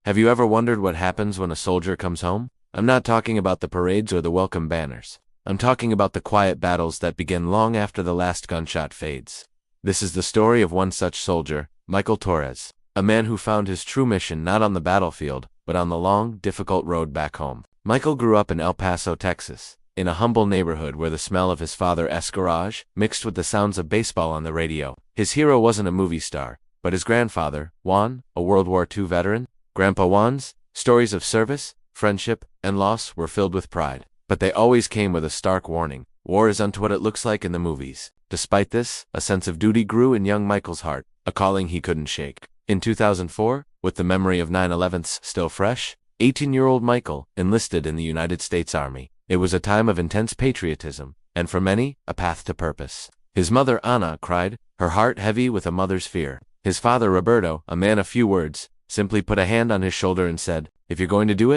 Have you ever wondered what happens when a soldier comes home? I'm not talking about the parades or the welcome banners. I'm talking about the quiet battles that begin long after the last gunshot fades. This is the story of one such soldier, Michael Torres, a man who found his true mission not on the battlefield, but on the long, difficult road back home. Michael grew up in El Paso, Texas, in a humble neighborhood where the smell of his father's garage mixed with the sounds of baseball on the radio. His hero wasn't a movie star, but his grandfather, Juan, a World War II veteran. Grandpa Juan's stories of service, friendship, and loss were filled with pride, but they always came with a stark warning. War isn't what it looks like in the movies. Despite this, a sense of duty grew in young Michael's heart, a calling he couldn't shake. In 2004, with the memory of 9/11 still fresh, 18-year-old Michael enlisted in the United States Army. It was a time of intense patriotism, and for many, a path to purpose. His mother Anna cried, her heart heavy with a mother's fear. His father Roberto, a man of few words, simply put a hand on his shoulder and said, "If you're going to do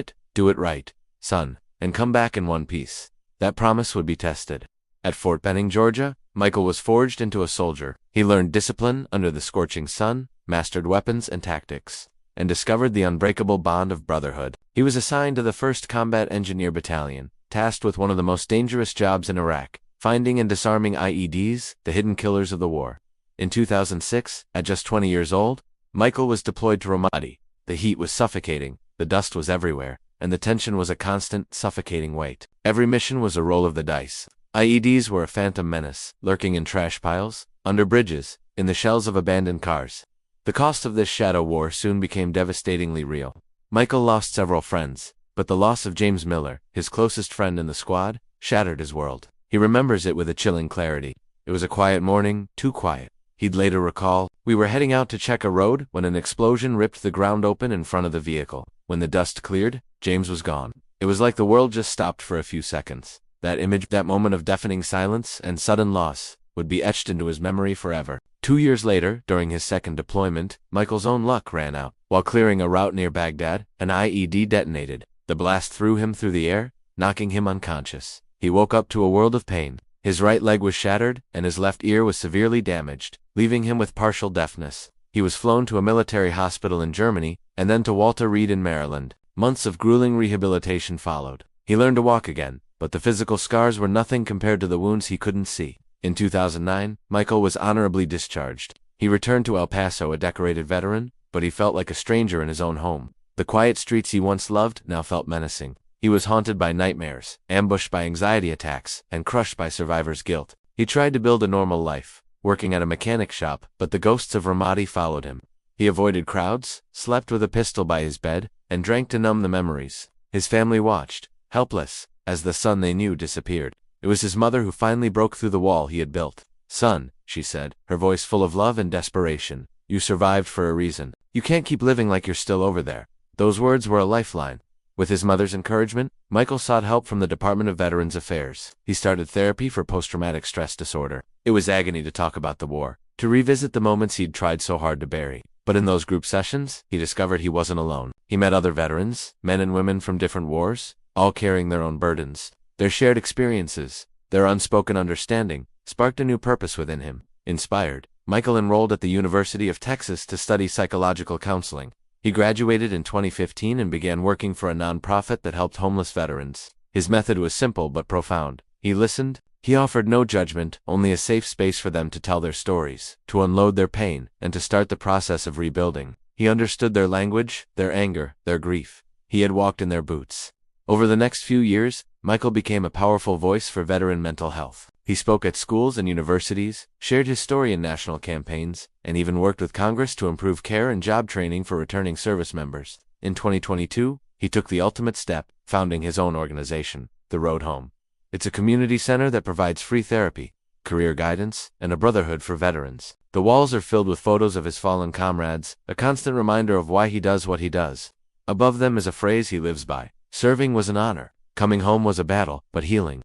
it right, son, and come back in one piece." That promise would be tested. At Fort Benning, Georgia, Michael was forged into a soldier. He learned discipline under the scorching sun, mastered weapons and tactics, and discovered the unbreakable bond of brotherhood. He was assigned to the 1st Combat Engineer Battalion, tasked with one of the most dangerous jobs in Iraq, finding and disarming IEDs, the hidden killers of the war. In 2006, at just 20 years old, Michael was deployed to Ramadi. The heat was suffocating, the dust was everywhere, and the tension was a constant, suffocating weight. Every mission was a roll of the dice. IEDs were a phantom menace, lurking in trash piles, under bridges, in the shells of abandoned cars. The cost of this shadow war soon became devastatingly real. Michael lost several friends, but the loss of James Miller, his closest friend in the squad, shattered his world. He remembers it with a chilling clarity. It was a quiet morning, too quiet. He'd later recall, "We were heading out to check a road when an explosion ripped the ground open in front of the vehicle. When the dust cleared, James was gone. It was like the world just stopped for a few seconds." That image, that moment of deafening silence and sudden loss, would be etched into his memory forever. 2 years later, during his second deployment, Michael's own luck ran out. While clearing a route near Baghdad, an IED detonated. The blast threw him through the air, knocking him unconscious. He woke up to a world of pain. His right leg was shattered, and his left ear was severely damaged, leaving him with partial deafness. He was flown to a military hospital in Germany, and then to Walter Reed in Maryland. Months of grueling rehabilitation followed. He learned to walk again, but the physical scars were nothing compared to the wounds he couldn't see. In 2009, Michael was honorably discharged. He returned to El Paso a decorated veteran, but he felt like a stranger in his own home. The quiet streets he once loved now felt menacing. He was haunted by nightmares, ambushed by anxiety attacks, and crushed by survivor's guilt. He tried to build a normal life, working at a mechanic shop, but the ghosts of Ramadi followed him. He avoided crowds, slept with a pistol by his bed, and drank to numb the memories. His family watched, helpless, as the son they knew disappeared. It was his mother who finally broke through the wall he had built. "Son," she said, her voice full of love and desperation, "you survived for a reason. You can't keep living like you're still over there." Those words were a lifeline. With his mother's encouragement, Michael sought help from the Department of Veterans Affairs. He started therapy for post-traumatic stress disorder. It was agony to talk about the war, to revisit the moments he'd tried so hard to bury. But in those group sessions, he discovered he wasn't alone. He met other veterans, men and women from different wars, all carrying their own burdens. Their shared experiences, their unspoken understanding, sparked a new purpose within him. Inspired, Michael enrolled at the University of Texas to study psychological counseling. He graduated in 2015 and began working for a nonprofit that helped homeless veterans. His method was simple but profound. He listened. He offered no judgment, only a safe space for them to tell their stories, to unload their pain, and to start the process of rebuilding. He understood their language, their anger, their grief. He had walked in their boots. Over the next few years, Michael became a powerful voice for veteran mental health. He spoke at schools and universities, shared his story in national campaigns, and even worked with Congress to improve care and job training for returning service members. In 2022, he took the ultimate step, founding his own organization, The Road Home. It's a community center that provides free therapy, career guidance, and a brotherhood for veterans. The walls are filled with photos of his fallen comrades, a constant reminder of why he does what he does. Above them is a phrase he lives by: "Serving was an honor. Coming home was a battle, but healing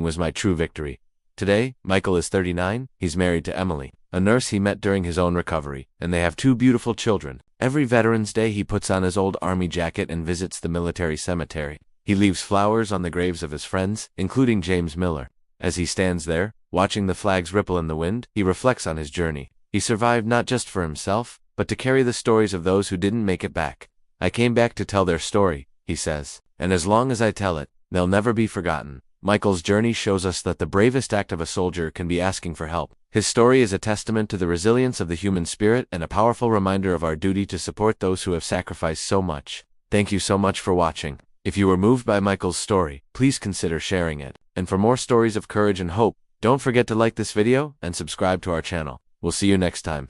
was my true victory." Today, Michael is 39, he's married to Emily, a nurse he met during his own recovery, and they have 2 beautiful children. Every Veterans Day he puts on his old army jacket and visits the military cemetery. He leaves flowers on the graves of his friends, including James Miller. As he stands there, watching the flags ripple in the wind, he reflects on his journey. He survived not just for himself, but to carry the stories of those who didn't make it back. I came back to tell their story, he says. And as long as I tell it, they'll never be forgotten. Michael's journey shows us that the bravest act of a soldier can be asking for help. His story is a testament to the resilience of the human spirit and a powerful reminder of our duty to support those who have sacrificed so much. Thank you so much for watching. If you were moved by Michael's story, please consider sharing it. And for more stories of courage and hope, don't forget to like this video and subscribe to our channel. We'll see you next time.